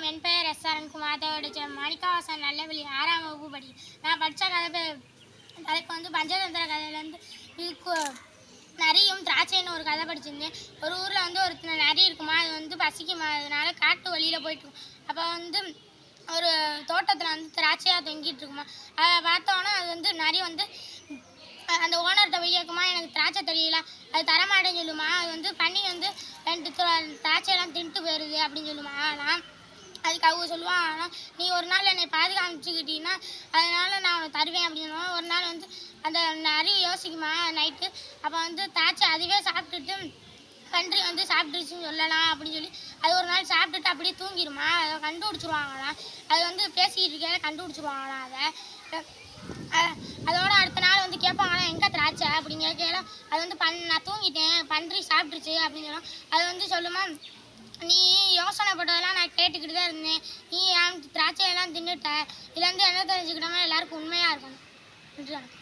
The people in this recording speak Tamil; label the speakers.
Speaker 1: என் பெயர் எஸ்.ஆர்.என். குமார். மாணிக்கவாசன் நல்லவெளி 6ஆம் வகுப்பு படிக்கிறேன். நான் படித்த கதை தலைப்பு வந்து பஞ்சதந்திர கதையிலேருந்து நரியும் திராட்சைன்னு ஒரு கதை படிச்சிருந்தேன். ஒரு ஊரில் வந்து ஒரு நரி இருக்குமா, அது வந்து பசிக்குமா, அதனால காட்டு வழியில் போயிட்டுருக்கும். அப்போ வந்து ஒரு தோட்டத்தில் வந்து திராட்சையாக தொங்கிட்டு இருக்குமா. அதை பார்த்தோன்னா அது வந்து நரி வந்து அந்த ஓனர்கிட்ட போய் கேட்குமா, எனக்கு திராட்சை தெரியல, அது தரமாட்டேன்னு சொல்லுமா. அது வந்து பண்ணி வந்து 2 திராட்சையெல்லாம் தின்ட்டு போயிடுது அப்படின்னு சொல்லுமா. ஆனால் அதுக்கு அவங்க சொல்லுவான், ஆனால் நீ ஒரு நாள் என்னை பாதுகாமிச்சுக்கிட்டீங்கன்னா அதனால் நான் உனக்கு தருவேன் அப்படின்னு சொல்லுவான். ஒரு நாள் வந்து அந்த நரி யோசிக்குமா நைட்டு. அப்போ வந்து திராட்சை அதுவே சாப்பிட்டுட்டு பன்றி வந்து சாப்பிட்டுருச்சுன்னு சொல்லலாம் அப்படின்னு சொல்லி அது ஒரு நாள் சாப்பிட்டுட்டு அப்படியே தூங்கிடுமா. அதை கண்டுபிடிச்சிருவாங்களாம். அது வந்து பேசிக்கிட்டு இருக்கையில கண்டுபிடிச்சிருவாங்களாம் அதை. அதோட அடுத்த நாள் வந்து கேட்பாங்களா, எங்கே திராட்சை அப்படின்னு கேட்கல. அது வந்து நான் தூங்கிட்டேன், பன்றி சாப்பிட்டுருச்சு அப்படின்னு சொல்லும். அது வந்து சொல்லுமா, நீ யோசனைப்பட்டதெல்லாம் நான் கேட்டுக்கிட்டு தான் இருந்தேன், நீ என் திராட்சையெல்லாம் தின்னுட்ட, இதுலேருந்து என்ன தெரிஞ்சுக்கிட்டோம்னா எல்லாருக்கும் உண்மையாக இருக்கணும்.